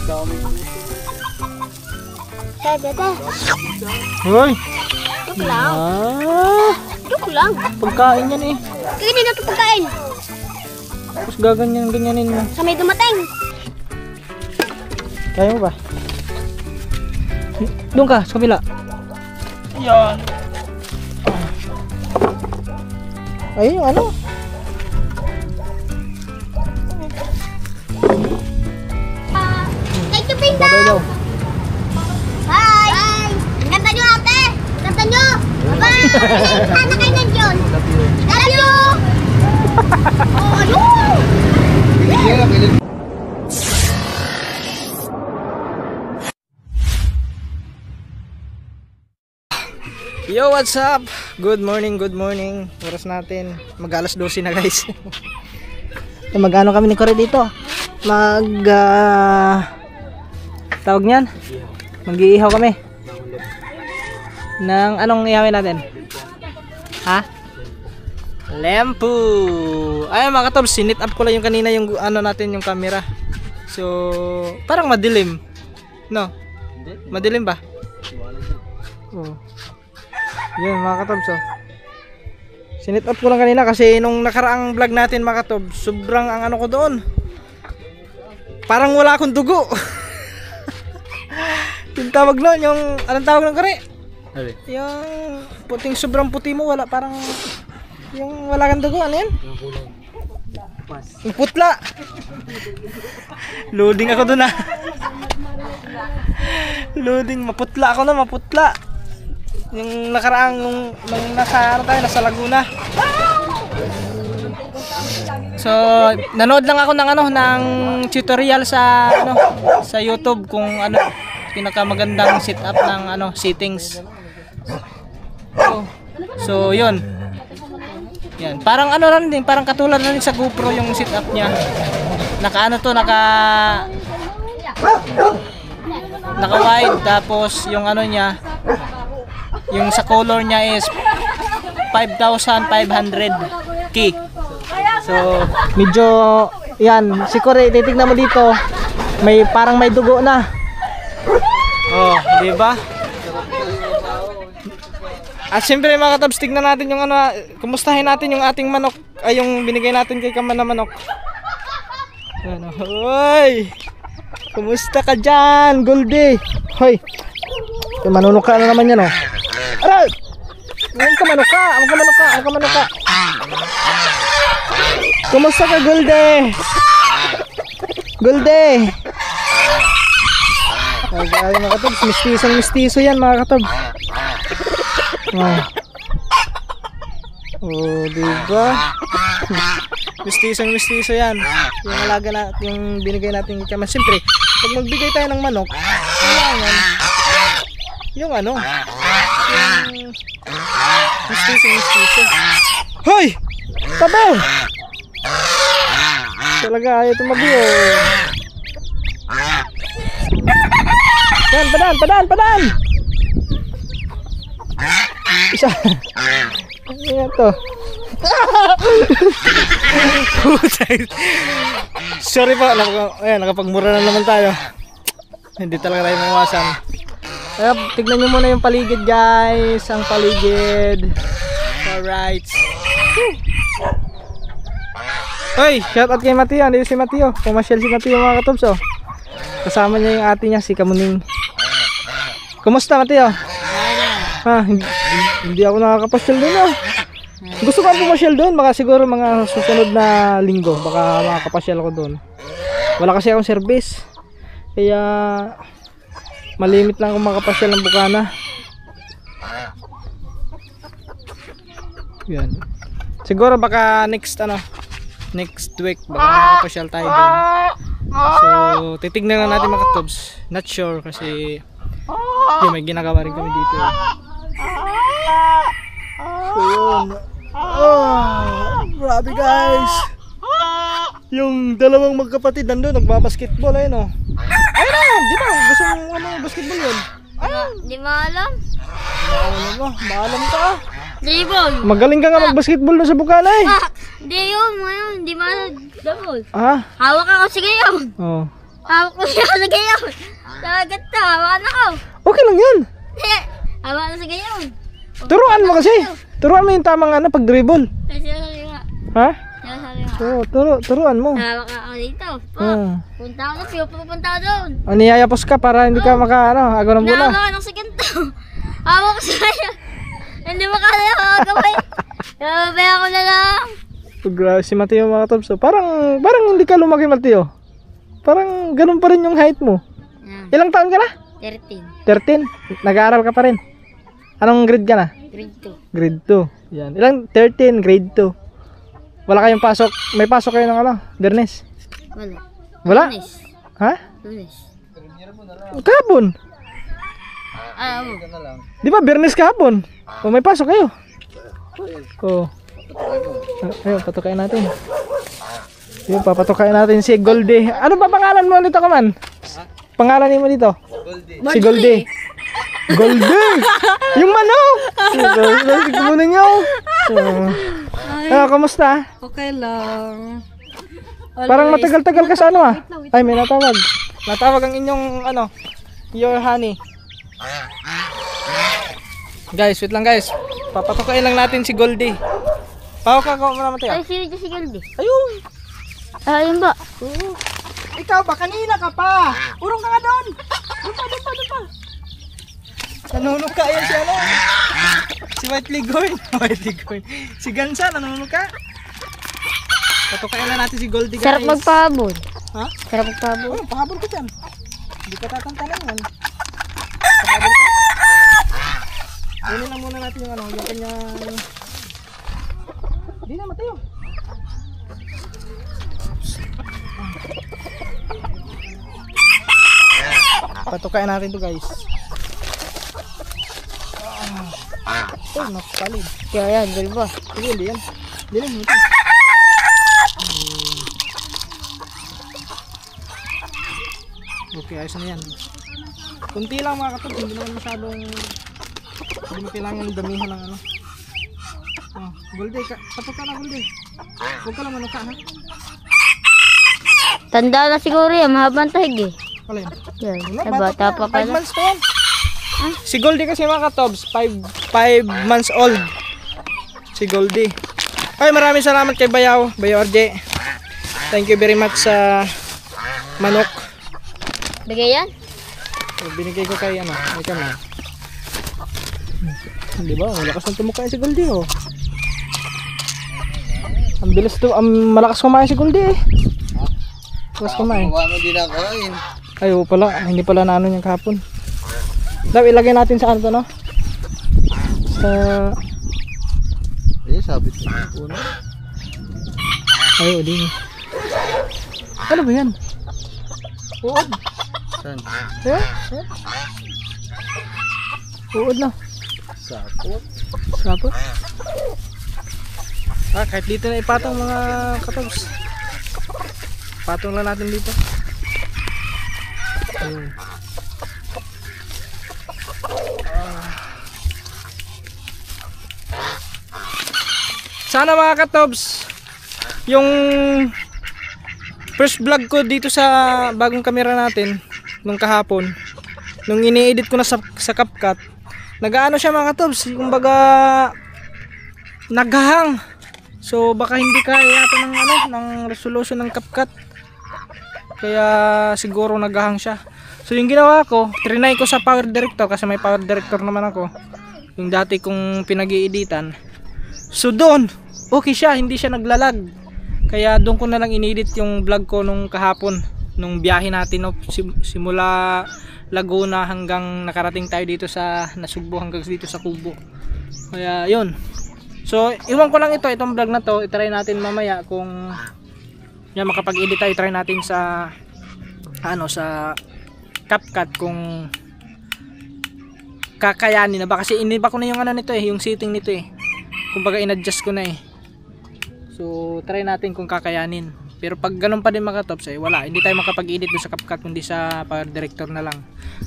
Sabi ito. Hoy! Joke lang. Joke lang. Pagkain yan eh. Kaya hindi na ito pagkain. Tapos gaganyan-ganyanin mo. Sa may dumating. Kaya mo ba? Doon ka, sa kabila. Yan. Ay, yung ano? Take the pin Babay daw. Bye! Bye! Ganda nyo ate! Ganda nyo! Bye! Sana kayo nandiyon! Love you! Oh, ayun! Yo, what's up? Good morning, good morning. Oras natin, mag-alas 12 na guys. Mag-ano kami ni Corey dito? Tawag niyan? Mag-iihaw kami. Ng anong ihawin natin? Ha? Lempo! Ay mga katobs, sinit up ko lang yung kanina yung ano natin, yung camera. So, parang madilim. No? Madilim ba? Oh. Yun mga katobs, oh. Sinit up ko lang kanina kasi nung nakaraang vlog natin mga katobs, sobrang ang ano ko doon, parang wala akong dugo. Yung tawag nun, yung anong tawag ng kare? Yung puting sobrang puti mo, wala, parang yung wala kang dugo, ano yan? Yung putla. Loading ako doon, ah. Loading, maputla ako na, maputla. Yung nakaraang nung nasa ano tayo, nasa Laguna. So, nanood lang ako ng ano, ng tutorial sa ano, sa YouTube kung ano pinakamagandang setup ng ano, settings. So, 'yun. Yan, parang ano lang din, parang katulad na rin sa GoPro yung setup niya. Naka ano to, naka wide, tapos yung ano niya, yung sa color niya is 5,500 key. So, medyo yan, si Corey, titignan mo dito, may parang may dugo na. Oh, di ba? At siyempre mga katabs, tignan natin yung ano, kumustahin natin yung ating manok, ay yung binigay natin kay Kaman na manok. Ano, hoy! Kumusta ka dyan, Goldie? Hoy! Manunok ka na naman yan, oh. Aray! Huwag ka manok ka! Huwag ka manok ka! Huwag ka manok ka! Kumusta ka, Goldie? Goldie! Ay, mga katabs, mistisong-mistiso yan, mga katabs. Oh, diba? Mistisong-mistiso yan. Yung alaga na, yung binigay natin kay Kaman. Siyempre, pag magbigay tayo ng manok, kailangan yung ano, yung mistisong-mistiso. Hoy! Tabi! Talaga ayaw tumabi, oh. Padan! Isa. Ayan to. Sorry po, ayan, nakapagmura na naman tayo. Hindi talaga tayo maiwasan. Kaya tignan nyo muna yung paligid guys. Ang paligid. Alright. Hoy, shout out kay Mateo. Andito si Mateo. Pumasyal si Mateo mga katobs, oh. Kasama niya yung ate niya, si Kamuning. Kumusta Mateo? Ha, hindi ako nakakapasyal doon, oh. Gusto ko pumasyal doon, baka siguro mga susunod na linggo baka makakapasyal ako doon. Wala kasi akong service, kaya malimit lang akong makapasyal ng Bukana. Yan. Siguro baka next week baka makapasyal tayo doon. So titignan na natin mga katobs. Not sure kasi yun, may ginagawa rin kami dito. So yun. Grabe guys. Yung dalawang magkapatid nandun, nagbabasketball, ayun, oh. Ayun na, di ba? Gusto mong ano, basketball yun? Di mo alam? Maalam ka. Dribble. Magaling ka nga mag-basketball na sa Bukana, eh. Hindi yun, ngayon. Di mo alam. Double. Ah? Hawak ako, sige yun. Oh. Hawak ko siya sa gayon. Dagat to, hawakan ako. Okay lang yan. Hawakan na sa gayon. Turuan mo kasi. Turuan mo yung tamang ano, pag-dribble. Kasi sabi nga. Ha? Sabi nga. Oo, turuan mo. Hawak ako dito. Punta ako na, pupunta ako doon. O, niyayapos ka para hindi ka maka, ano, agaw ng bola. Hawak ako sa ganito. Hawak ko sa gayon. Hindi makakaya ako gawin. Babaya ko na lang. Grabe si Mateo mga tops. So, parang hindi ka lumaki, Mateo. Parang ganun pa rin yung height mo. Ilang taon ka na? 13. 13? Nag-aaral ka pa rin? Anong grade ka na? Grade 2. Grade 2. Yan. Ilang? 13, grade 2. Wala kayong pasok? May pasok kayo ng ano? Bernes? Wala. Wala? Lunes. Ha? Lunes. Kahapon? Oo. Di ba Bernes kahapon? O may pasok kayo? Oo. Ayun, patukain natin. Yung papatukain natin si Goldie. Ano ba pangalan mo dito, Kaman? Pangalan mo dito? Si Goldie. Goldie! Yung manok! Si Kuno nyo. Kamusta? Okay lang. Parang matagal-tagal ka sa ano ah. Ay, may natawag. Natawag ang inyong ano, your honey. Guys, wait lang guys. Papatukain lang natin si Goldie. Pawak ka muna Mateo. Ay, sino si Goldie? Ayun! Ayun ba? Ikaw ba? Kanina ka pa! Urong ka nga doon! Doon pa! Nanunok ka, ayan si ano? Si White Leghorn. White Leghorn. Si Gansa, nanunok ka? Patukain na natin si Goldie guys. Sarap magpahabol. Ha? Sarap magpahabol. Oh, pahabol ka dyan. Hindi ka tatantanan. Pahabol ka? Kunin lang muna natin yung ano, yung kanyang... Hindi na, Mateo. Patukain natin to guys. Oh, napalid. Kaya yan, gulbo. Sige, hindi yan. Hindi lang, ito. Okay, ayos na yan. Kunti lang mga katog, hindi naman masyadong, hindi mo kailangan damihan ng ano. Oh, Goldie, patuka na Goldie. Huwag ka lang manuka ha. Tanda na siguro yan, mahabang tahig eh. Wala yan. Yan, Wala, sa bata pa 5 pala. months pa yan. Si Goldie kasi mga katobs, 5 months old. Si Goldie. Ay, maraming salamat kay Bayaw RJ. Thank you very much sa manok. Bigay yan? So, binigay ko kay ano, ito na. Di ba? Malakas ng tumukay si Goldie oh. Ang bilis to, malakas kumain si Goldie eh. Malakas kumain. Wala mo din nakain. Ay, oo pala, hindi pala na ano yung kahapon. Daw ilagay natin sa ano to no? Sa Eh, sabit ko na puno. ay, o din. Ano ba yan? Uod. Saan? Ayan, ayan. Uod na. Sapot. Sapot. Kahit dito na ipatong mga katabs. Patong lang natin dito. Ayun. Sana mga katobs, yung first vlog ko dito sa bagong kamera natin nung kahapon, nung ini-edit ko na sa CapCut, nagaano siya mga katobs, yung baga naghahang. So baka hindi kaya yata ng ano, ng resolution ng CapCut. Kaya siguro naghahang siya. So yung ginawa ko, trinay ko sa Power Director kasi may Power Director naman ako. Yung dati kong pinag-i-editan. So doon, okay siya, hindi siya naglalag. Kaya doon ko na lang inedit yung vlog ko nung kahapon, nung biyahe natin no, simula Laguna hanggang nakarating tayo dito sa Nasugbo hanggang dito sa Kubo. Kaya yun. So iwan ko lang itong vlog na to, i-try natin mamaya kung yan makapag-edit tayo, try natin sa ano sa CapCut kung kakayanin na ba, kasi iniba ko na yung ano nito eh, yung setting nito eh. Kumbaga in-adjust ko na eh. So try natin kung kakayanin. Pero pag ganun pa din mga tops eh, wala, hindi tayo makapag-edit doon sa CapCut kundi sa Power Director na lang.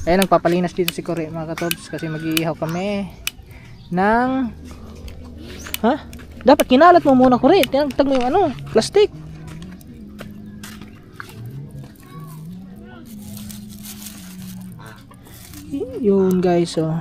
Ayan, nagpapalinas dito si Kore mga tops kasi mag-iihaw kami ng dapat kinalat mo muna Kore, tinagtag mo yung ano, plastic. Yun guys, oh.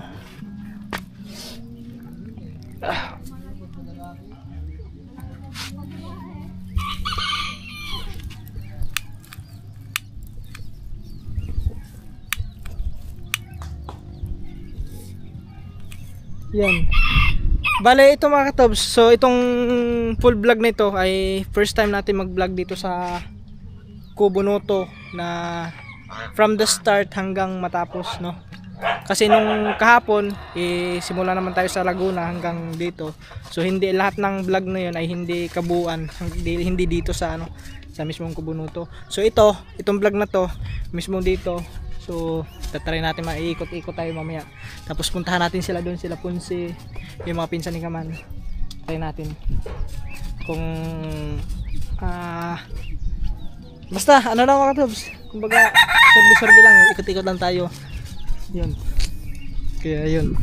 Yan. Bale, ito mga katobs. So, itong full vlog na ito ay first time natin mag-vlog dito sa Kubonoto na from the start hanggang matapos, no? Kasi nung kahapon, simula naman tayo sa Laguna hanggang dito. So, hindi lahat ng vlog na yun ay hindi kabuuan, hindi dito sa ano, sa mismong Kubonoto. So, itong vlog na to, mismo dito. So, tatry natin maiikot-ikot tayo mamaya. Tapos puntahan natin sila doon, sila Punsi, yung mga pinsan ni Kaman. Try natin. Kung basta, ano lang mga tubs. Kumbaga, sorbi-sorbi lang, ikot-ikot lang tayo. Yun. Kaya yun.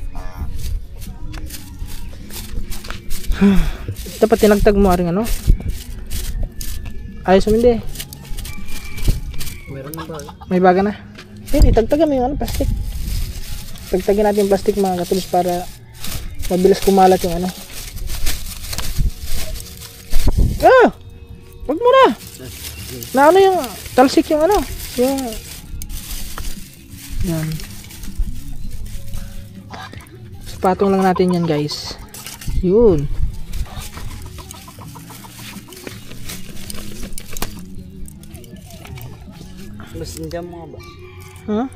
Dapat tinagtag mo rin ano? Ayos mo hindi. Meron na ba? May baga na. Hindi, tagtagan mo yung ano, plastic. Tagtagin natin yung plastic mga katulad para mabilis kumalat yung ano. Ah! Wag mo na! Na ano yung talsik yung ano? Yung... Yan. Patong lang natin yan guys. Yun. Mas nandiyan mga ba? Huh?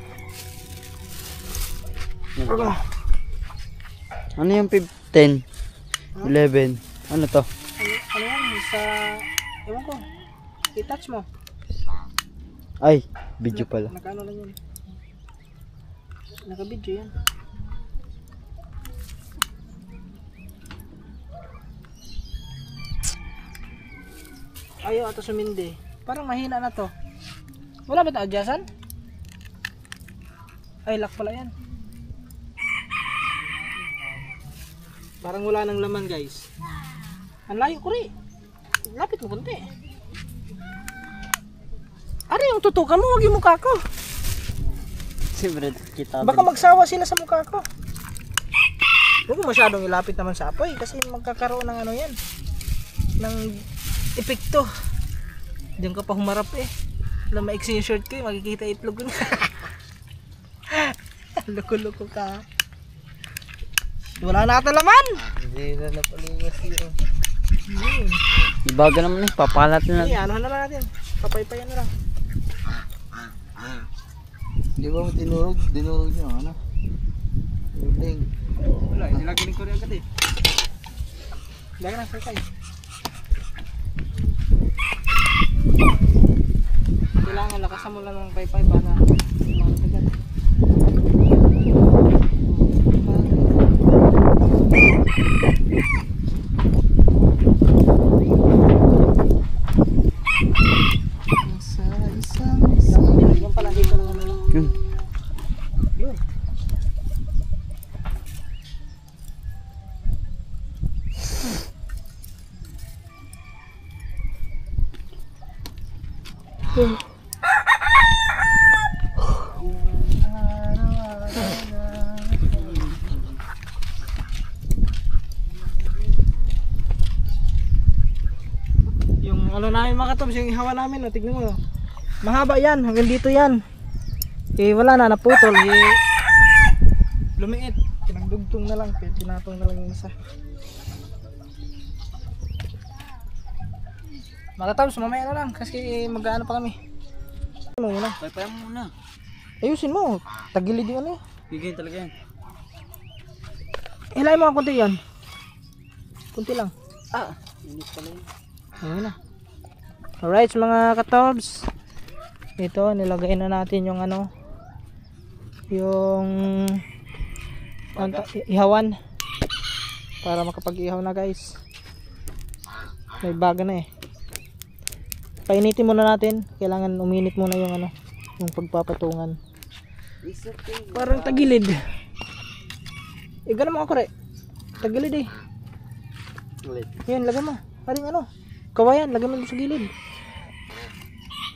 Ano yung 10? 11? Ano to? Ano yan? Sa... Ewan ko. I-touch mo. Ay, video pala. Naka-ano lang yun. Naka-video yan. Ayaw ata sumindi. Parang mahina na to. Wala ba ito adjustan? Ay, lock pala yan. Parang wala nang laman guys. Ang layo ko rin. Lapit mo kunti. Ano yung tutukan mo? Huwag yung mukha ko. Siyempre, kita. Baka magsawa sila sa mukha ko. Huwag mo masyadong ilapit naman sa apoy kasi magkakaroon ng ano yan. Ng epekto. Diyan ka pa humarap eh. Alam, maiksi yung short ko eh. Makikita itlog ko na. Loko-loko ka. Wala na ata laman. Hindi na napaliwas yun. Ibaga naman eh. Papalat na. Hindi, ano na lang natin. Papaypayan na lang. Hindi ba mo tinurog? Dinurog nyo ano? Uling. Wala, nilagaling ko rin agad eh. Lagi na sakay. Kailangan lakasan mo lang ng paypay para umangat agad. Yan pala dito na naman. Yun. Yun. Yung ano namin mga katobs, yung ihawa namin, no, tignan mo. Mahaba yan, hanggang dito yan. Eh wala na, naputol. Eh, lumiit. Pinagdugtong na lang, pinatong na lang yung isa. Mga katobs, mamaya na lang kasi mag-ano pa kami. Ano muna? Paypayan mo muna. Ayusin mo, tagilid yung ano eh. Bigay talaga yan. Hilahin mo ang kunti yan. Kunti lang. Ah, init pala yun. Ayun na. Alright mga katobs. Ito, nilagay na natin yung ano. Yung ihawan. Para makapag-ihaw na guys. May baga na eh. Painitin muna natin. Kailangan uminit muna yung ano. Yung pagpapatungan. Parang tagilid. Eh, ganun mo ako rin. Tagilid eh. Ulit. Yan, lagay mo. Paring ano. Kawayan, lagay mo sa gilid.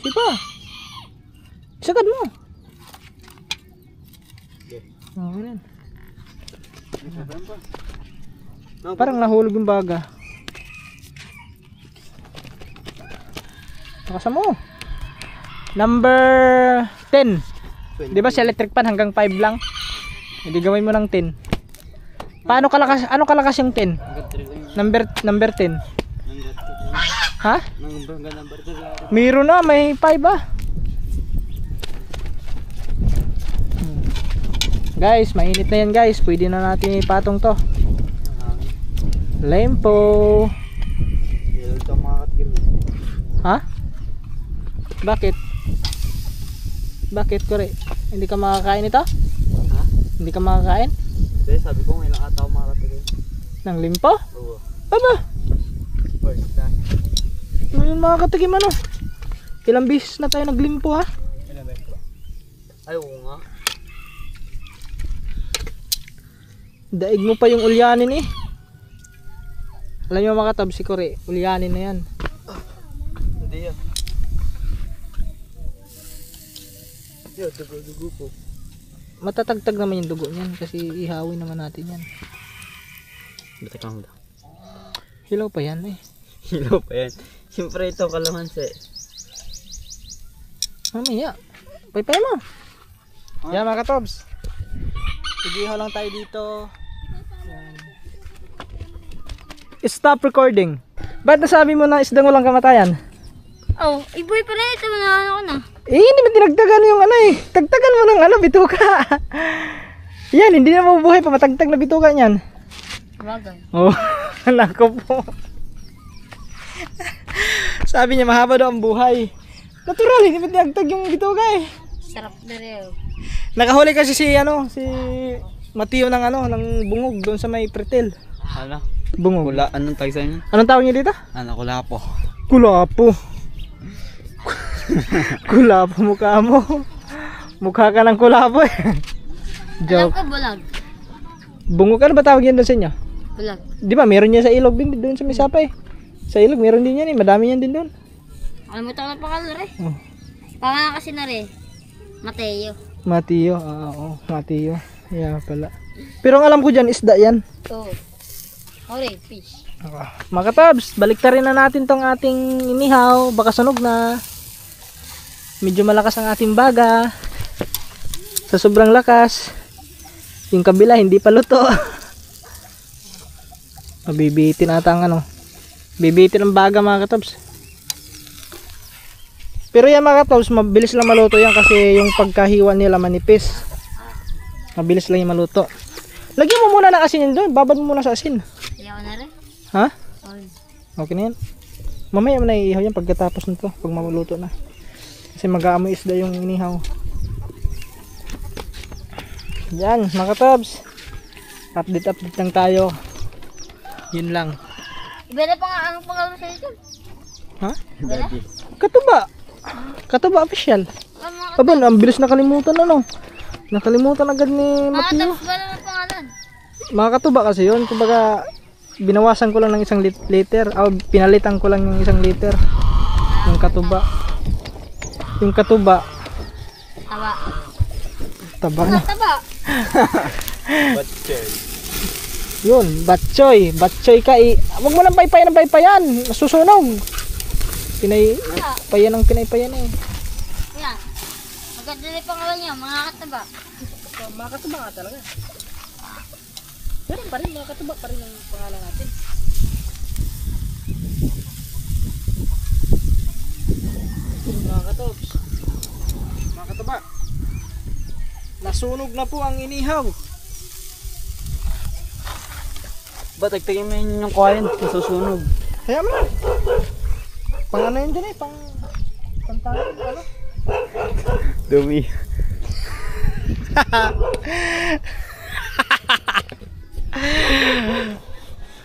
Sige pa. Isagad mo. Oh, yan. Parang nahulog yung baga. Nakasa mo. Number 10. Di ba si electric pan hanggang 5 lang? Hindi gawin mo ng 10. Paano kalakas? Ano kalakas yung 10? Number 10. Ha? Meron na, may 5 ah. Guys, mainit na yan guys. Pwede na natin ipatong to. Lempo. Ha? Bakit? Bakit kore? Hindi ka makakain ito? Ha? Hindi ka makakain? Hindi, sabi ko ngayon lang ata ako makakatigil. Ng limpo? Oo. Aba! First time. Ngayon makakatigim ano? Ilang beses na tayo naglimpo ha? Ilan ba? Ay, oo nga. Daig mo pa yung ulyanin eh. Alam nyo mga katab, si Kore, ulyanin na yan. Hindi yan. Yo, dugo po. Matatagtag naman yung dugo niyan kasi ihawin naman natin yan. Ba't ka mo? Hilaw pa yan eh. Hilaw pa yan. Siyempre ito kalamansi. Mamaya, paypay mo. Yan mga katobs. Igihaw lang tayo dito. Yan. Stop recording. Ba't nasabi mo na isdang walang kamatayan? Oh, iboy pa rin ito. Mga ano ko na. Eh, hindi mo dinagdagan yung ano eh. Tagtagan mo ng ano, bituka. Yan, hindi na mabubuhay pa. Matagtag na bituka niyan. Bagay. Oh, nako po. Sabi niya mahaba daw ang buhay. Natural, hindi mo dinagtag yung bituka eh. Sarap na rin. Nakahuli kasi si ano, si Mateo ng ano, ng bungog doon sa may pretel. Ano? Bungog. Kula, anong tag sa inyo? Anong tawag niya dito? Ano, kulapo. Kulapo. Kulapo mukha mo. Mukha ka ng kulapo eh. Alam Joke. ko, bulag. Bungog, ano ba tawag yan doon sa inyo? Bulag. Di ba meron niya sa ilog din doon sa Misapay. Sa ilog meron din yan eh, madami yan din doon. Alam mo ito na pangalan rin. Oh. Pangalan kasi na rin. Mateo. Mateo, oo, Mateo. Yeah pala. Pero ang alam ko dyan, isda yan. Oh. Ore, fish. Mga katabs, baliktarin na natin tong ating inihaw. Baka sunog na. Medyo malakas ang ating baga. Sa sobrang lakas. Yung kabila hindi pa luto. Mabibitin ata ang ano. Bibitin ang baga mga katabs. Pero yan mga katabs, mabilis lang maluto yan kasi yung pagkahiwa nila manipis. Mabilis lang yung maluto. Lagyan mo muna ng asin yun doon. Babad mo muna sa asin. Ayaw na rin. Ha? Oh. Okay na yan. Mamaya mo na iihaw yan pagkatapos nito. Pag maluto na. Kasi mag-aamoy isda yung inihaw. Yan mga katabs. Update lang tayo. Yun lang. Iba na pa nga ang pangalan sa ito. Ha? Daddy. Katuba. Katuba official. Aba, ang bilis nakalimutan ano. Nakalimutan agad ni Mga Mateo. tapos ba naman pangalan? Mga katuba kasi yun. Kumbaga, binawasan ko lang ng 1 liter. Pinalitan ko lang yung 1 liter. Yung katuba. Yung katuba. Taba. Taba na. Taba. Batcher. Yun, batchoy. Batchoy ka eh. Huwag mo lang paypayan ng paypayan. Susunog. Payan ang pinaypayan eh. Yan. Maganda rin pangalan niya. Mga kataba. Mga katuba nga talaga. Pero pa rin, mga katuba pa rin ang pangalan natin. Mga katobs. Mga katuba. Nasunog na po ang inihaw. Ba't tagtagin mo yun yung kain? Nasusunog. Kaya mo na. Pang ano yun dyan eh, pang tantangan, ano? Dumi.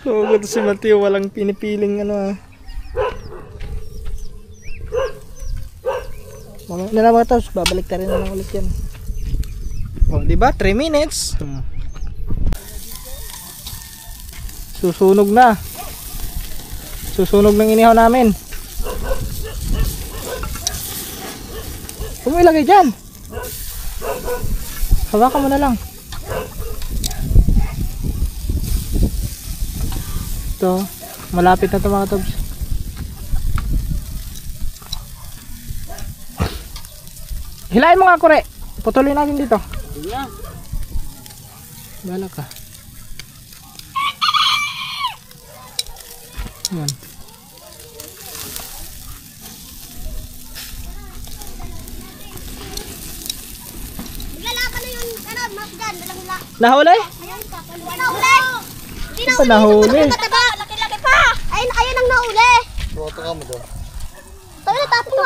Huwag si Mateo, walang pinipiling ano ah. Mamaya na lang mga tapos, babalik tayo na lang ulit yan. O, diba? 3 minutes. Susunog na. Susunog ng inihaw namin. Huwag mo ilagay dyan. Hawakan mo na lang. Ito, malapit na ito mga tobs. Hilain mo nga kure. Putuloy natin dito. Yan. Wala ka. Yan. Nahuli? Nahuli! Hindi Ano pa nahuli? mataba, laki-laki pa! Ayun ang nahuli! Tuwa ka mo doon. Tayo na tapos mo.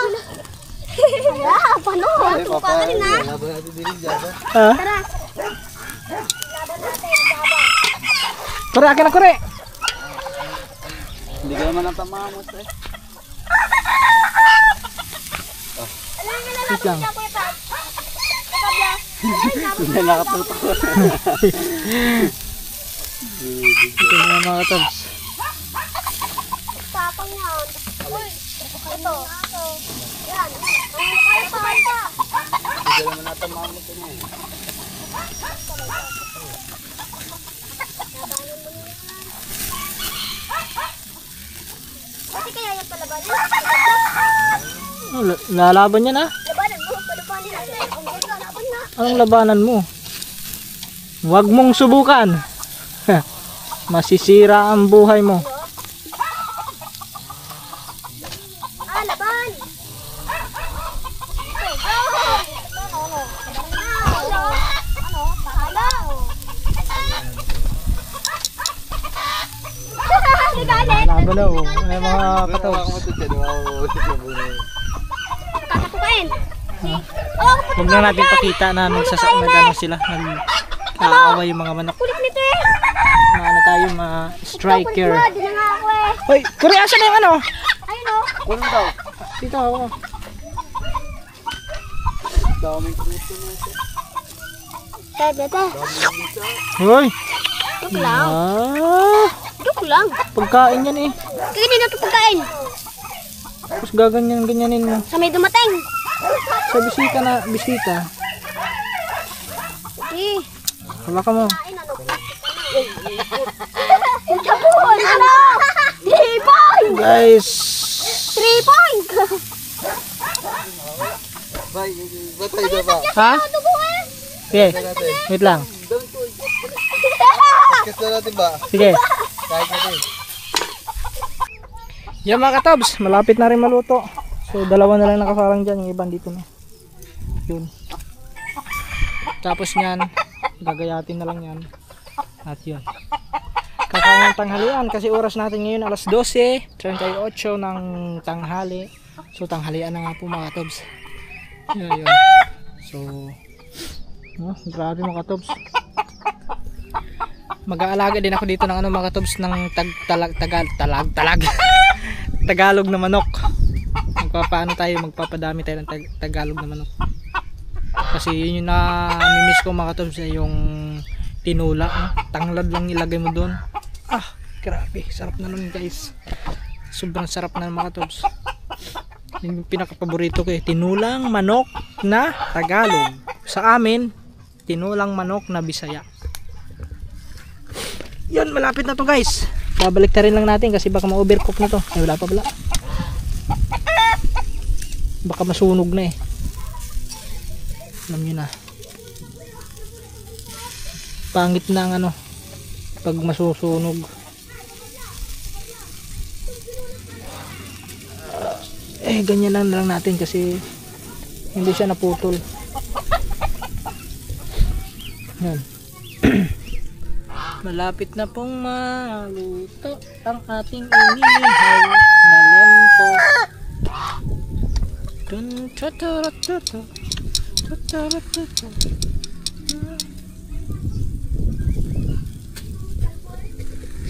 Kaya, paano? Ito pa rin ha? Laban natin din dyan. Ha? Tara. Kure, akin na kure. Hindi ka naman natamamos eh. Wait lang. Hindi nakatutok ko. Ito na mga tobs. Tapang yan. Uy, ito. Yan. Ay pa. Hindi ka naman natamamos eh. Pati kaya yung palabanin? Oh, lalaban niya na. Labanan mo, palabanin natin. Ang ganda, laban na. Anong labanan mo? Huwag mong subukan. Masisira ang buhay mo. Laban! Laban na oh. Ay mga katobs. Kakatukain! Huwag na natin pakita na nag-ano sila. Nag-aaway yung mga manok. Kulit nito eh! Na ano tayo, mga striker. Di na nga ako eh! Hoy, kuri, asan na yung ano? Ayun o! Kuno daw. Dito ako. Daming puto na ito. Bebe. Hoy! Duk lang. Ah, Duk lang. pagkain yan eh. Kaya na ito pagkain. Tapos gaganyan-ganyanin mo. Sa may dumating. Sa bisita na, bisita. Eh. Wala ka mo. Tapon! Ano? 3 point! Guys! 3 point! Bay, batay na ba? Ha? Dugo eh! Sige, wait lang. Podcast na natin ba? Sige. Kahit natin. Yan mga katobs, malapit na rin maluto. So dalawa na lang nakasarang dyan, yung iban dito na. Yun. Tapos nyan, gagayatin na lang yan. At yun. Kakain ng tanghalian kasi oras natin ngayon alas 12:38 ng tanghali. So tanghalian na nga po mga katobs. Yun. So, grabe mga katobs. Mag-aalaga din ako dito ng ano mga katobs ng Tagalog na manok. Magpapadami tayo ng Tagalog na manok. Kasi yun yung na-miss ko mga katobs, yung tinula, tanglad lang ilagay mo doon. Grabe, sarap na nun guys. Sobrang sarap na mga katobs. Yung pinaka-paborito ko tinulang manok na Tagalog. Sa amin, tinulang manok na Bisaya. Yan, malapit na to guys. Babalik na rin lang natin kasi baka ma-overcook na to. Ay, wala pa pala. Baka masunog na eh. Alam nyo na. Pangit na ang ano pag masusunog. Ganyan lang natin kasi hindi siya naputol. Yan. Malapit na pong maluto ang ating inihaw na lempo.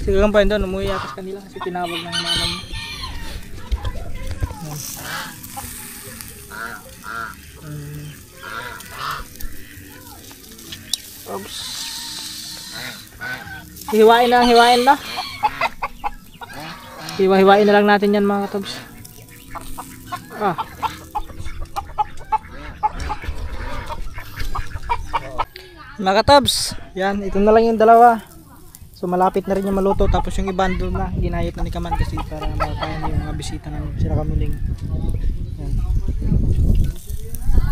Sige kang pa yun doon, umuwi atas kanila kasi tinawag ng manam. Oops. Hiwain na. Hiwa-hiwain na lang natin yan mga katobs. Mga katobs, yan, ito na lang yung dalawa. So malapit na rin yung maluto, tapos yung iba doon na ginayat na ni Kaman kasi para makakain na yung mga bisita ng sila Kamuning. Yan.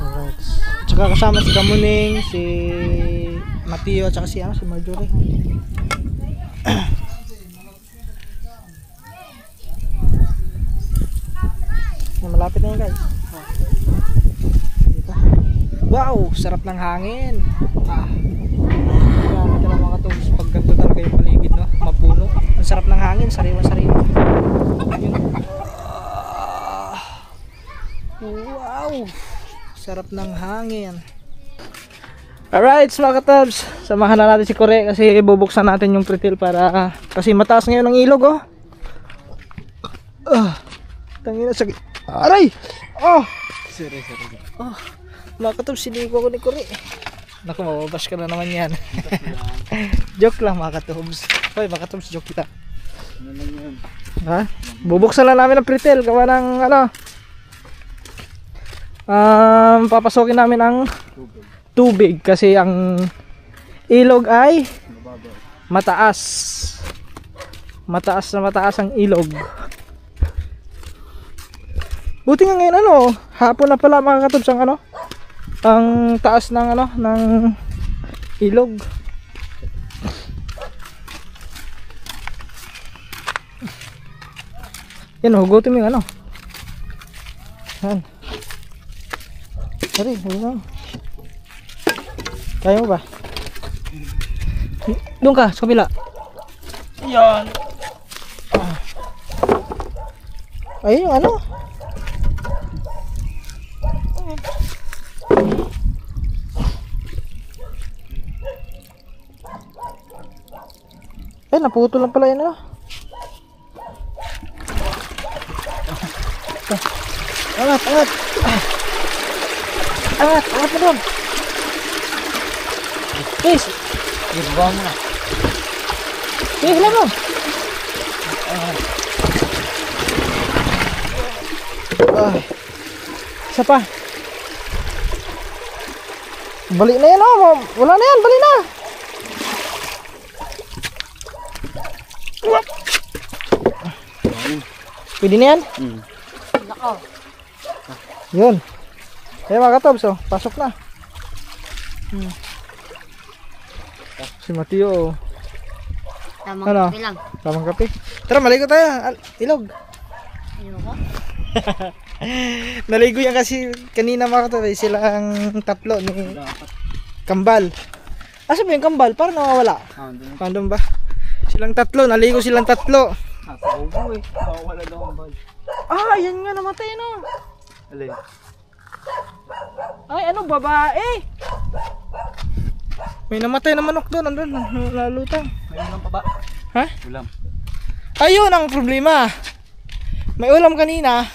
Alright. Tsaka kasama si Kamuning, si Mateo, tsaka si Marjorie. Malapit na yun guys. Dito. Wow, sarap ng hangin. Grabe ka lang mga katubs, pag ganito talaga yung paligid, no? Mapuno. Ang sarap ng hangin, sariwa-sariwa. Wow, sarap ng hangin. Alright mga katubs, samahan na natin si Kore kasi bubuksan natin yung pretil para kasi mataas ngayon ang ilog, oh. Tangina, sakit. Aray! Oh! Sorry. Oh, mga katubs, sinigo ako ni Kore. Naku, mababash ka na naman yan. Joke lang mga katubs. Hoy mga katubs, joke kita. Ano lang yun? Ha? Bubuksan lang namin ang pretil. Gawa ng ano, papasokin namin ang tubig kasi ang ilog ay mataas. Mataas na mataas ang ilog. Buti nga ngayon ano, hapon na pala mga katubs ang ano, ang taas ng ano, ng ilog. Yan, hugutin mo yung ano. Yan. Sorry, huwag. Kaya mo ba? Doon ka, sa kabila. Yan. Ayun yung ano. Eh, naputol lang pala yun, ano? Angat! Angat mo doon! Please! Iba mo na. Hila mo! Isa pa! Balik na yan, oh! Wala na yan! Balik na! Pwede na yan? Nako. Yun. Kaya mga katobs, oh, pasok na. Si Mateo. Tamang Ano? kape lang. Tamang kape. Tara, maligo tayo. Ilog. Ayoko. Naligo yan kasi kanina mga katobs. Silang tatlo ni Kambal. Asa ba yung Kambal? Parang nawawala. Pandong ba? Silang tatlo. Naligo silang tatlo. Nasa ubo eh. Wala daw ang bal. Ah, yan nga namatay, no? Alay. Ay, ano, babae? May namatay na manok doon, andun, nalutang. May ulam pa ba? Ha? Ulam. Ayun ang problema. May ulam kanina.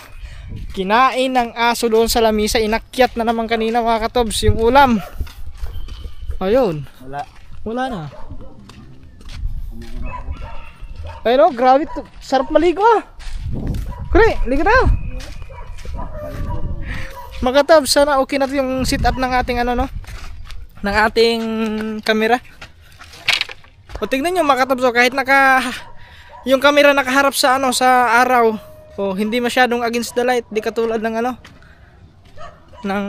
Kinain ng aso doon sa lamisa. Inakyat na naman kanina mga katobs yung ulam. Ayun. Wala na. Ayun, oh, grabe to. Sarap maligo, ah. Kure, ligo tayo. Mga katobs, sana okay na yung sit up ng ating ano, no? Ng ating camera. O tignan nyo mga katobs, kahit yung camera nakaharap sa ano, sa araw, o hindi masyadong against the light, di katulad ng ano, ng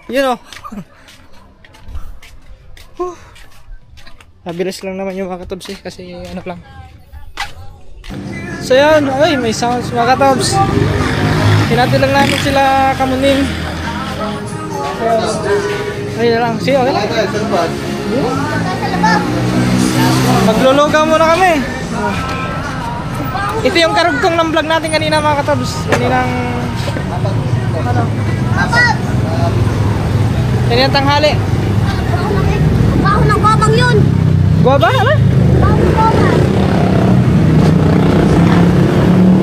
you know. Mabilis lang naman yung mga katobs eh, kasi ano lang. So yan, ay may sounds mga katobs. Hinati lang namin sila Kamuning. Ay na lang, sige okay lang. Maglulugaw muna kami. Ito yung karugtong ng vlog natin kanina mga katobs. Kaninang ano? Kaninang tanghali. Baho ng gobang yun. Guaba? Ano? Baho ng gobang.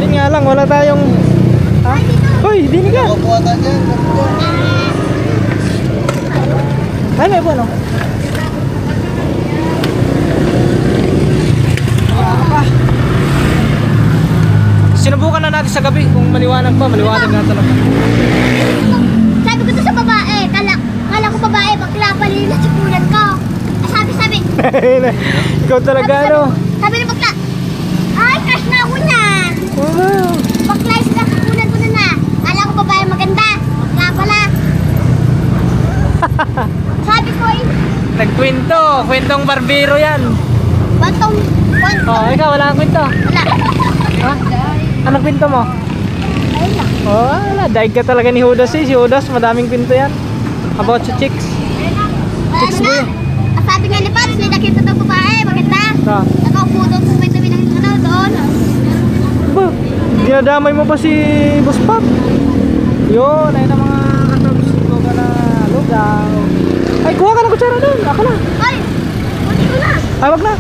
Yun nga lang, wala tayong... Ha? Hoy, dinig ka! Ay, may buwan, oh. Sinubukan na natin sa gabi kung maliwanag pa, maliwanag na talaga. Sabi ko to sa babae, kala ko babae, bakla pala yung nasipulan ko. Sabi, Ikaw talaga ano. Sabi ni bakla, ay, crush na ako niyan. Wow. Bakla, sila kakunan ko na. Kala ko babae maganda. Bakla pala. Sabi ko eh, Nagkwento. Kwentong barbero yan. bantong. Oh, ikaw wala kang kwento. Wala. Ha? Anong kwento mo? Ayun lang. Oh, wala. Daig ka talaga ni Judas eh. Si Judas, madaming kwento yan. About sa chicks. Chicks Ano mo na? eh. Ang sabi nga ni Pats, may nakita daw babae, maganda. Ha? Nakaupo doon sa may tabi ng ano doon. Ba? Dinadamay mo pa si Boss Pop? Yun, ayun ang mga katabs ko ka na lugaw. Ay, kuha ka ng kutsara doon. Ako na. Ay, buti ko na. Ay, wag na.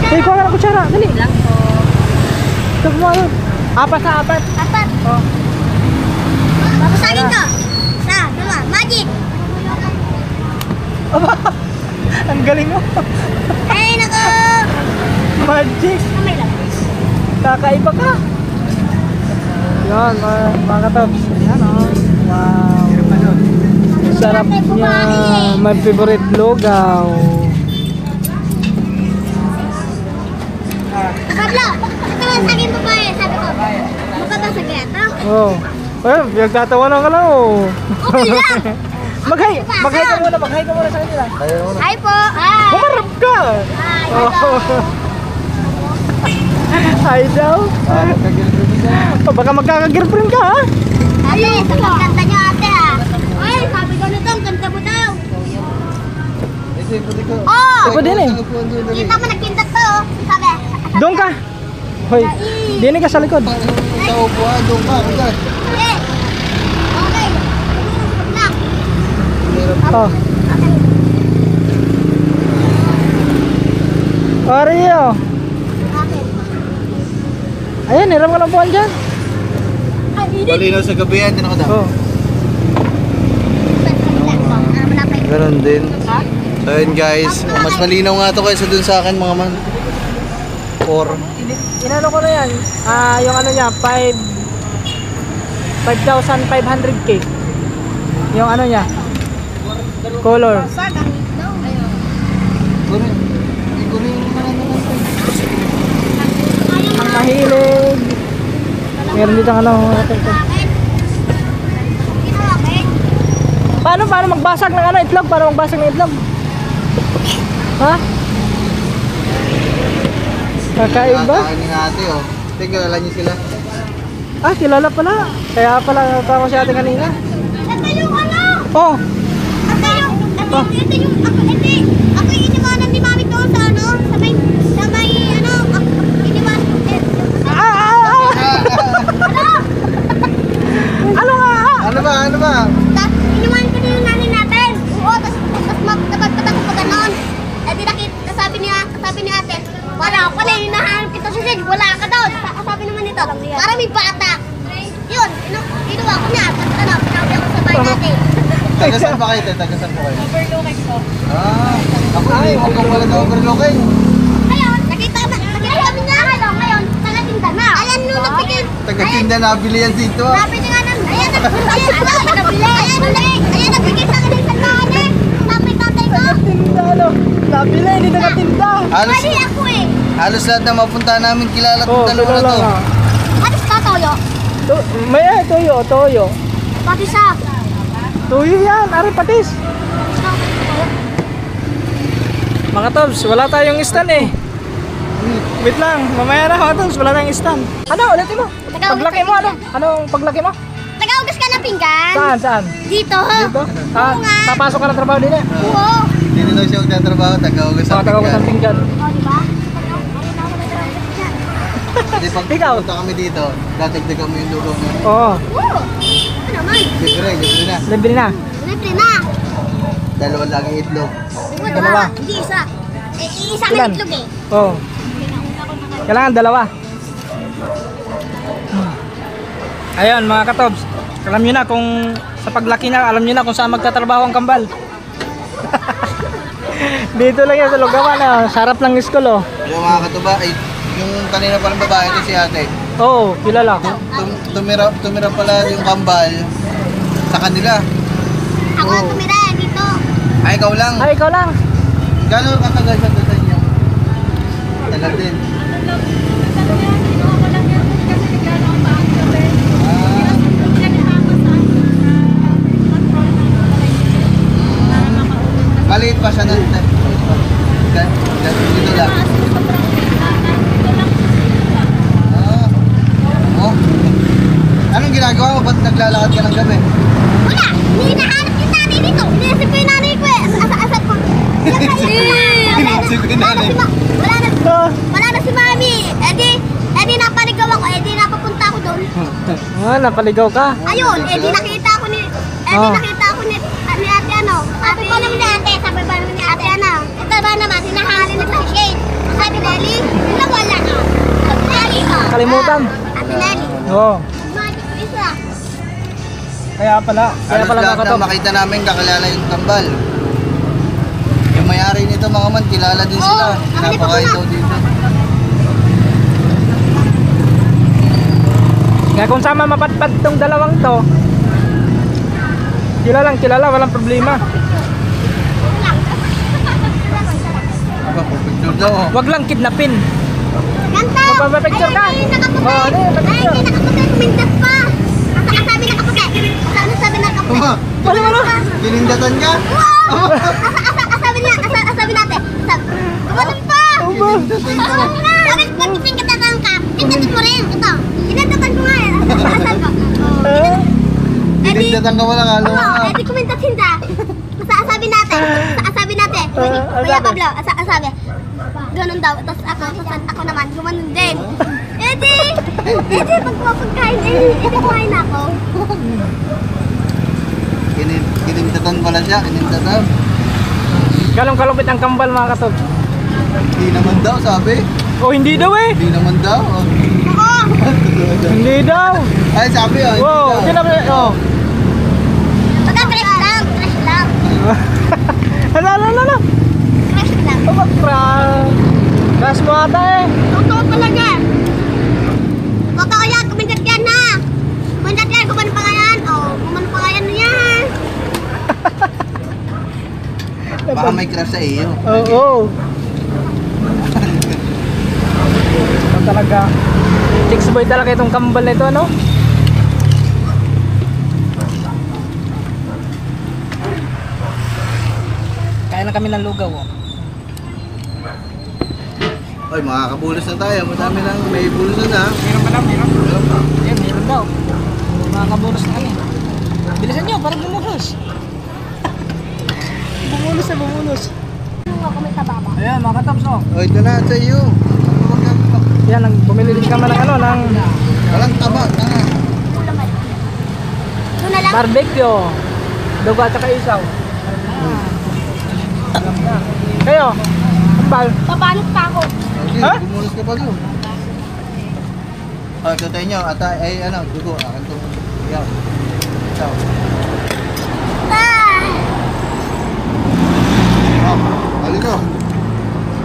Ay, kuha ka ng kutsara. Dali. Lang po. Ito mo doon. Apat na, apat. Apat. Oh. Papasagin ko. Sa, dalawa, magic. Aba, ang galing mo. Ay, nako. Magic. Kamay lang. Kakaiba ka. Yan, mga katabs. Ayan, oh. Wow. Sarap niya. My favorite lugaw. Pablo, ito ang saging babae, sabi ko. Makabasag kaya ito? Oh. Ayun, pinagtatawanan ka lang, oh. Okay lang. Maghay ka muna sa kanila. Hi po. Hi. Humarap ka. Hi. Oh. Hi daw. Oh, baka magkaka-girlfriend ka, ha? Ate, sa pagkanta niyo ate ha. Ay, sabi ko nito, ang ganda mo daw. Oh! Ako din eh. Kita mo nagkindat to. Oh. Sabi. Doon ka. Hoy, dinig ka sa likod. Eh. Okay. Lang. Oh. Oreo. Bakit? Ayan, hiram ka ng buwan dyan. Ay, hindi. Malinaw sa gabi yan, tinako daw. Oh. Malapit. Ganon din. So yun guys, mas malinaw nga to kaysa dun sa akin mga man. 4. Inano ko na yan. Yung ano niya, 5,500k. Yung ano niya. Color. Ang mahilig. Meron dito ano. Paano magbasag ng ano itlog? Paano magbasag ng itlog? Ha? Kakaiba? Ni ate oh. Tingnan niyo sila. Ah, kilala pala. Kaya pala tama si ate kanina. Ito yung ano? Oh, Ito yung, ako yung iniwanan ni Mami doon sa ano, sa may, ano, iniwanan, ano nga? Ano ba? tapos iniwanan ko na yung nanay natin. Oo, tapos magtapat-tapat ko pa ganon. Eh, di nakita, sabi ni ate, wala ka pala, hinahanap kita sa Sid, wala ka daw. Sabi naman nito, para may bata. Yun, inuwa ko niya, tapos ano, pinawi ako sa bahay natin. Tagasan ba kayo? Tagasan po kayo? Overlooking ko. Ako hindi. Huwag kang wala na overlooking. Ngayon, nakita kami niya, ngayon, tagatinda na. Ayan, nung nagpigil. Taga-tinda nabili yan dito. Sabi niya nga nun, ayan, nagbigay sa akin ng isang daan eh. Sabi tatay ko. Tinda ano? Nabili, hindi nakatinda. Mali ako eh. Halos lahat na mapunta namin kilala Oh, itong dalawa na kilala to. nga. Ano sa toyo? May toyo. Pati sa. Toyo yan, ari patis. Mga tobs, wala tayong stand eh. Wait lang, mamaya na mga tobs, wala tayong stand. Ano, ulitin mo? Paglaki mo, ano? Anong paglaki mo? Nag-augas ka ng pinggan? Saan? Dito. Dito? Oo nga. Papasok ka ng trabaho din eh. Oo. Hindi na daw siya magtatrabaho. Taga-ugas Mga ang tagawag ng pinggan. pinggan. O, di ba? Hindi pag Ikaw? punta kami dito, dadagdagan mo yung lugaw mo. Oo, Oo. Ano naman? Libre na. libre na. Libre na. Dalawa lagi itlog. Dalawa. Hindi isa. Eh, isa na Ilan? itlog eh. Oo. Kailangan dalawa. Ayun mga katobs, alam nyo na kung sa paglaki na, alam nyo na kung saan magtatrabaho ang kambal. Dito lang yan sa Lugawan, sarap lang school oh. Yung mga katuba, ay, yung kanina palang babae ito si ate. Oo, kilala ko. Tumira pala yung kambal sa kanila. Ako ang tumira dito. Ay, ikaw lang. Ay, ikaw lang. Gano'n katagal siya doon sa inyo? Tagal din. Maliit pa siya nun. Dito lang. Oh. Anong ginagawa mo? Ba't naglalakad ka ng gabi? Wala! Hindi nahanap yung nanay dito. Iniisip ko yung nanay ko eh. Asap ko. Iniisip ko yung nanay. Wala na si mami. Edi napaligaw ako. Edi napapunta ako doon. Napaligaw ka. Ayun, edi nakita ako ni ate ano. Sabi ko naman ni ate. Sabi ba naman ni ate ano. Ito ba naman, sinahali na sa shade. Sabi Nelly, wala ka. Sabi Nelly, Kalimutan. Ate Nelly. Oo. Magic isa. Kaya pala Halos mga lahat katob. na makita namin kakilala yung tambal. Yung may-ari nito mga man, kilala din sila. Oo, Pinapakain daw dito. Kaya kung sama mapatpat tong dalawang to, kilala, walang problema. Aba, picture daw. Oh. Wag lang kidnapin. Ganto! Magpapapicture ka? Ay, nakaputi! Oo, ano yung Ay, picture? hindi nakaputi, kumindat pa! Ang sabi nakaputi! Ano sabi nakaputi? Tama. Ginindatan ka? Wow! Sabi niya, sabi natin, kumalat pa! Ginindatan ka. Sabi, pag pinindatan ka, pinindatan mo rin. Ito, pinindatan ko nga eh. Asan ko? Ginindatan ka wala kalo Oo, ka. edi kumindatin ka. Sabi natin, Kuya Pablo, sabi, ganun daw, tapos ako naman, gumanon din. Edi, pagpapagkain, edi kumain ako. Ginindatan pala siya, ginindatan. Galong kalupit ang kambal mga katob. Hindi naman daw, sabi. Oh, hindi daw eh. Hindi naman daw. Oh. Oo, Hindi daw. Ay, sabi oh. Wow, Hindi daw. sinabi, oh. baka fresh lang. Ano. Fresh lang. Gas mo ata eh. Totoo talaga. Totoo yan, kumindat yan na. Kumindat yan, kumano pa nga yan. Kumano pa nga yan na yan. Baka may crush sa iyo. Oo. Ito talaga. Chicks boy talaga itong kambal na ito, ano? Kaya na kami ng lugaw, oh. Ay, makakabulos na tayo. Madami lang, may bulos na. Meron pa daw, meron. Ayan, meron daw. Makakabulos na kami. Bilisan nyo, parang bumulos. Bumulos. Ako may tababa. Ayan, mga katabs, oh. Oh, ito na sa iyo. Yan, bumili din kami ng ano, ng Walang taba. Tanga. Doon na lang. barbecue. Dugo at saka isaw. Alam na. Kayo, kambal. Papanot pa ako. Okay, Ha? bumulos ka pa doon. Oh, ito tayo nyo. At ay, ano, dugo. Akin ito. Yaw. Yaw. Oh, alin ko.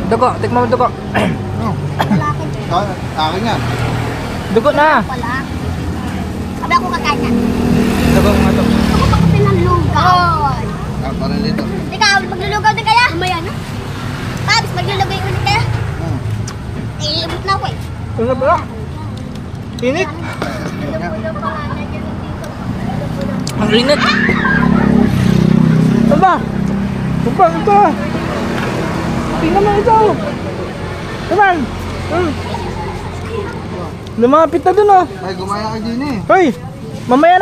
Dugo, tikman mo dugo. Lalaki. Akin nga. Dugo na. Wala. Sabi ako kakain na. Dugo mga to. Ako pa kasi ng lugaw. Parang dito. Ikaw, maglulugaw din kaya? Mamaya na. Pabs, maglulugaw ulit kaya? Ilibot na ako eh. Ano ba? Init. Ang init. Ano ba? Ito. Tingnan mo ito. Taman. Lumapit na dun, oh. Ay, gumaya ka din eh. Hoy! Mamaya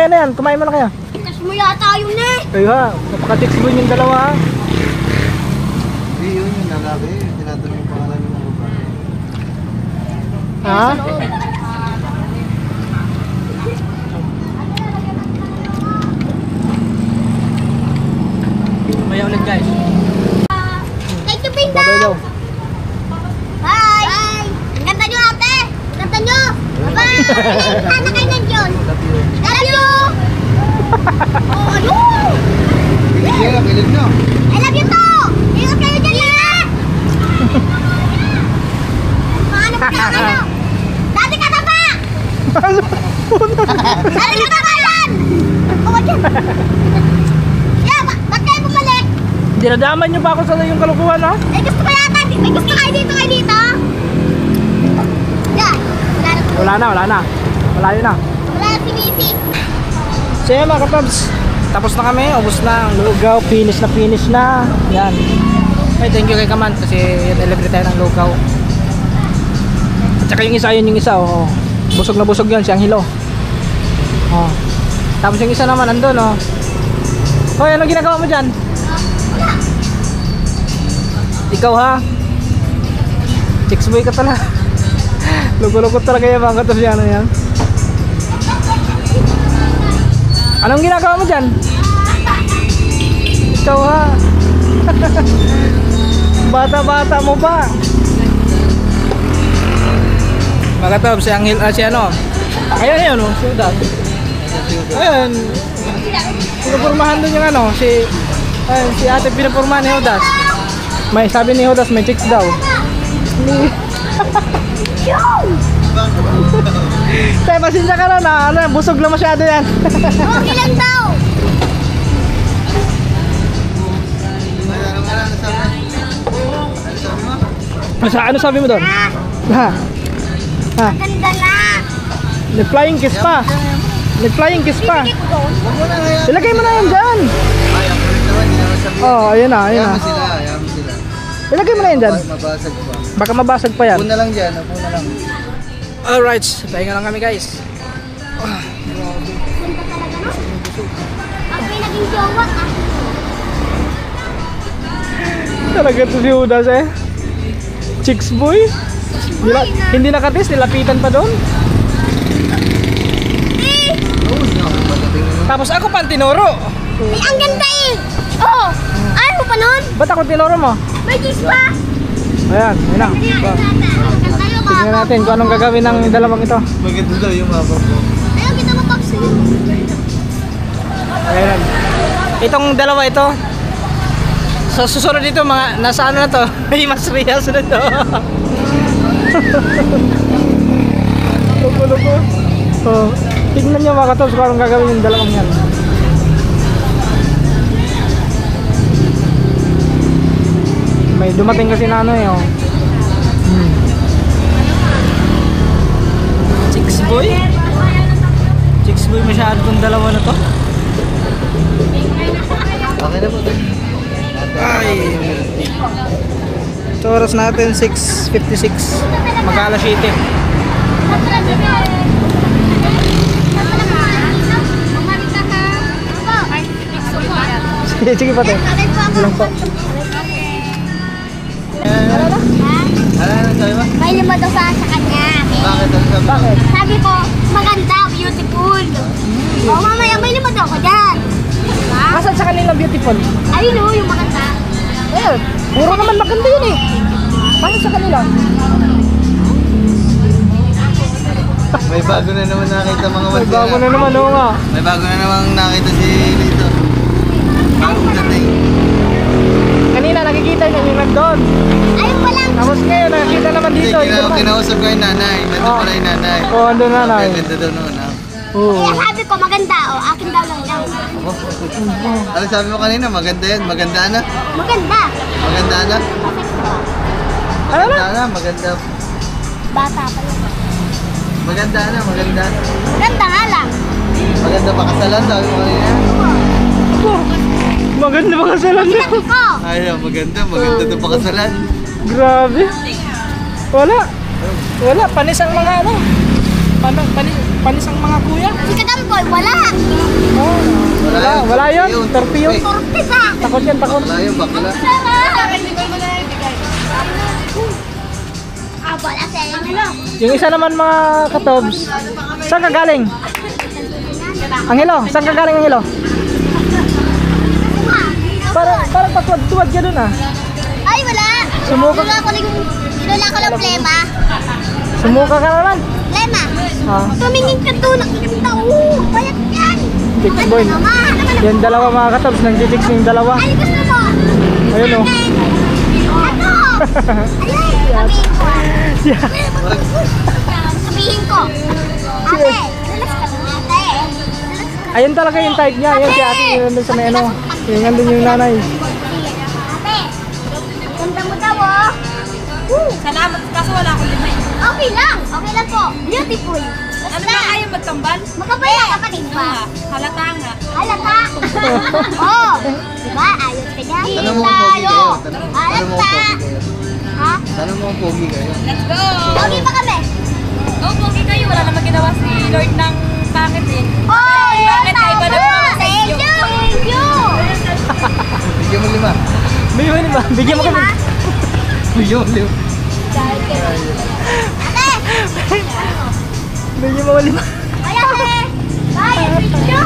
na yan. Kumain mo na kaya. Itas mo yata yun eh. Kayo ha, napaka-chicks boy yung dalawa ha. Hindi yun yung lalaki. Tinatanong yung pangalan ng mga babae. Ha? Mamaya ulit guys. Thank you, Pinda. Babay daw. Bye. Bye. Ang ganda nyo, ate. Ang ganda nyo. Bye. Ano kayo nandiyon? Love you. Oh, ano? Pilig nyo, pilig nyo. I love you too. Ingat kayo dyan lahat. Paano pa kayo? Dati ka na ba? Dati ka na ba yan? Oo, dyan. Yeah, ba't kayo bumalik? Dinadaman nyo pa ako sa yung kalukuhan, ha? Eh, gusto ko yata. May gusto kayo dito, Yeah. Wala na. Malayo na. Wala na si Missy. So yun mga katabs, tapos na kami, ubos na ang lugaw, finish na. Yan. Ay, thank you kay Kaman kasi nilibre tayo ng lugaw. At saka yung isa, oh. Busog na busog yun, siyang hilo. Oh. Tapos yung isa naman, andun, oh. Hoy, ano ginagawa mo dyan? Ikaw, ha? Chicks boy ka talaga. Lugo-lugo talaga yung mga katabs yan, yan. Anong ginagawa mo dyan? Ikaw, ha? Bata-bata mo pa. Mga Tob, si Anghel, si ano? Ayan, oh, si Udas. Ayan. Pinapurmahan doon yung ano, si ate pinapurmahan ni Udas. May sabi ni Udas, may chicks daw. Tay, pasensya ka na, ano, busog lang masyado yan. Okay lang daw. Ano sabi mo doon? Ha? Ha? Ganda na. Nag-flying kiss pa. Nag-flying kiss pa. Bibigay ko doon. Ilagay mo na yan dyan. Oh, ayun na. Ayaw mo sila. Ilagay mo na yan dyan. Mabasag pa. Baka mabasag pa yan. Puna lang dyan, puna lang. Alright, pahinga lang kami guys. Ganda talaga, no? Ang pinaging jowa, Talaga to si Udas eh. Chicks boy. Hindi nakatis, nilapitan pa doon. Tapos ako pa tinuro. Eh, ang ganda eh. Oh, ayaw mo pa nun? Ba't ako tinuro mo? May kiss pa. Ayan, yun na. Tignan natin kung anong gagawin ng dalawang ito. Maganda daw yung mapa ko. Ayaw, kita mo Pops. Ayan. Itong dalawa ito. Sa susunod dito mga nasa ano na to? May mas real sunod to. Luko-luko. Oh, tignan nyo mga katos kung anong gagawin yung dalawang yan. May dumating kasi na ano eh. Oh. Chicks boy? Chicks boy masyado itong dalawa na to. Okay na po ito. Ay. So oras natin 6:56. Mag-alas 7. Sige pa tayo. Ilang po. Ano sabi mo? May lima daw sa kanya. Bakit? Ano sabi mo? Bakit? Sabi ko, maganda, beautiful. Oh, mamaya may lima daw ko dyan. Diba? Asan sa kanila beautiful? Ayun o, yung maganda. Eh, puro naman maganda yun eh. Paano sa kanila? May bago na naman nakita mga May bago na naman, oo nga. May bago na naman nakita si Lito. Bagong dating. Kanina nakikita niya yung nandun. Ayun pa lang. Tapos ngayon nakikita naman dito. Ito naman. Kinausap ko yung nanay. Nandun pala yung nanay. Oo, andun na na. Ang ganda daw noon. Oo. Kaya sabi ko, maganda. O, akin daw lang daw. Ano sabi mo kanina? Maganda yan. Maganda na. Maganda. Maganda na. Ano na? Maganda na. Maganda. Bata pa lang. Maganda na. Maganda. Maganda nga lang. Maganda pa kasalan. Sabi mo kanina. Oh, maganda ba kasalan niya? Sabi ko, Ayaw. Maganda. Maganda to pa kasalan. Grabe. Wala. Wala. Panis ang mga ano. Panis ang mga kuya. si Kadamboy, wala. Oh, wala. Wala yun. Torpe yun. Turte pa. Takot yan, takot. Wala yun. Bakla. Wala sa inyo. Yung isa naman mga katobs. Saan ka galing? Angelo, saan ka galing Angelo? Parang patuwad-tuwad ka dun ah. Ay, wala. Sumuka. Dinula ko lang plema. Sumuka ka naman. Plema. Ah, Tumingin ka doon. Nakikita. Bayat yan. chicks boy. Yan dalawa mga katobs, nag-chicks yung dalawa. Ay, gusto mo. Ayun oh. Ano? Ay, sabihin ko. Yeah. Sabihin ko. Ate, relax ka lang ate. Relax ka. Ayun talaga yung type niya. Yun si ate, yun nandun sa may ano. Yung nandun yung nanay. Ganda mo daw, oh. Woo. Salamat kaso wala akong limay. Okay lang po. Beautiful. Ano ba kayo magtambal? Makapal na kapatid ba? Halata nga. Halata. Oh, diba? Ayos ka niya. Tanong mo kung pogi kayo. Tanong mo kung pogi kayo. Ha? Tanong mo kung pogi kayo. Let's go! Okay pa kami. Oh, pogi kayo. Wala naman ginawa si Lord ng pangit eh. Oh, Bakit na iba na po sa Thank inyo? you. Thank you. Bigyan mo 5. Bigyan mo ba? Bigyan mo kami. Bigyan mo 5. Ate. Bigyan mo 5. Kaya ate. Bye. I miss you.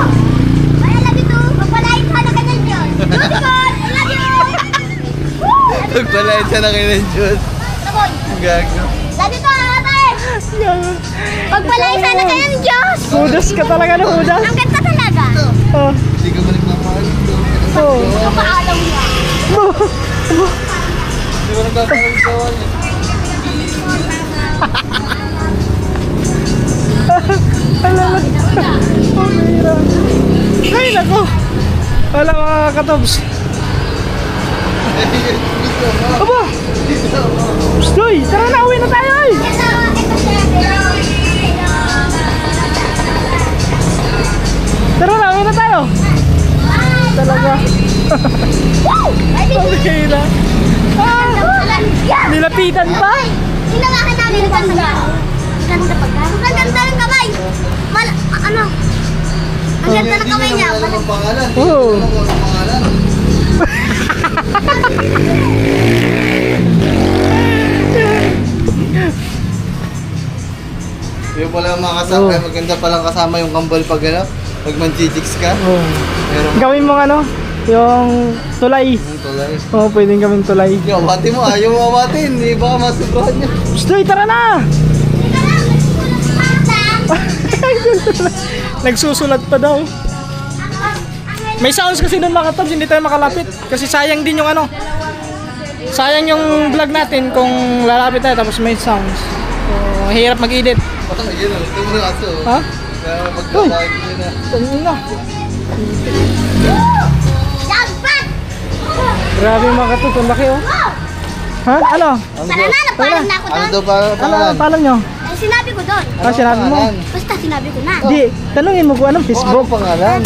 Bye, I love you too. Magpalain ka na ganyan yun. Beautiful. I love you. Woo. Pagpalain siya na kayo ng Diyos. Taboy. Gago. Love you too, ate. Pagpalain sana kayo ng Diyos. Hudas ka talaga ng hudas. Ang ganda talaga. Oh. Hindi ka ba nagmamahal? Oh. Ang paalaw niya. Hindi ka nagmamahal sa kanya. Alala. Ay, nako. Wala mga katobs. Aba! Stoy! Tara na, uwi na tayo ay! Tara na, uwi na tayo! Talaga. Okay na. Nilapitan pa? Hinawakan namin ang ganda. Ganda pagka. Ang ganda ng kamay. Ano? Ang ganda ng kamay niya. Hindi naman pangalan. Oo. Hindi naman pangalan. Yung pala yung mga kasama, Oo. maganda palang kasama yung kambal pag ano, pag manchichicks ka. Oh. Pero Gawin mo ano? Yung tulay. yung tulay. Oo, pwedeng gawin tulay. Yung abati mo, ayaw mo abatin, di ba masubrahan niya. Stoy, tara na! Nagsusulat pa daw. May sounds kasi doon mga tabs, hindi tayo makalapit. Kasi sayang din yung ano. Sayang yung vlog natin kung lalapit tayo tapos may sounds. So, hirap mag-edit. Parang yun, ito mo yung aso. Ha? Kaya magkakain yun na. Ano na? Jackpot! Grabe yung mga katut, ang laki oh. Ha? Ano? Sana na, napalam na ako Ano doon. daw pa Ano pangalan? ang palang nyo? Ay, sinabi ko doon. Ah, sinabi mo? pangalan? Basta sinabi ko na. Di, tanungin mo kung anong Oh, Facebook. ano pangalan?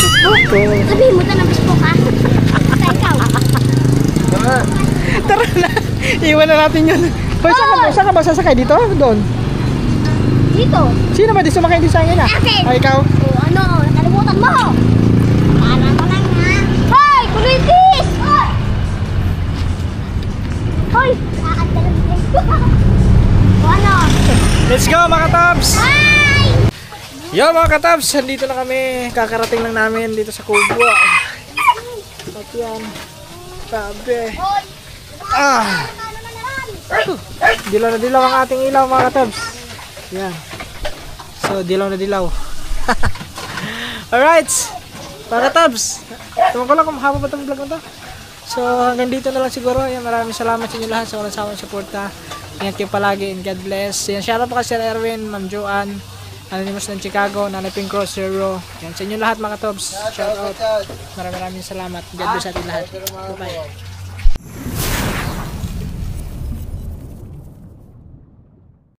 Sabihin mo doon ang Facebook ha. Basta ikaw. Tara na. Iwan na natin yun. Hoy, saan ka ba sasakay dito? Doon. Dito. Sino ba di sumakay dito sa akin ah? Akin. Ay, ikaw? O ano, nakalimutan mo. Para mo lang ha. Hoy, kulitis! Hoy! Hoy! Nakakatalang din. O ano? Let's go mga tabs! Hi! Yo mga katabs, dito na kami. Kakarating lang namin dito sa Kubwa. At yan. Sabi. Hoy! Ah! Dilaw na dilaw ang ating ilaw mga katabs. Yan. So, dilaw na dilaw. Alright! Mga katabs, tumakot ko lang kung mahaba pa itong vlog na to. So, hanggang dito na lang siguro. Yan, maraming salamat sa inyo lahat sa walang sawang suporta. Ingat kayo palagi and God bless. Yan, shoutout pa kay Sir Erwin, Ma'am Joanne, Anonymous ng Chicago, Nanay Pink Cross Zero. Yan, sa inyo lahat mga tobs. Shoutout. Maraming salamat. God bless sa ating lahat. Bye-bye.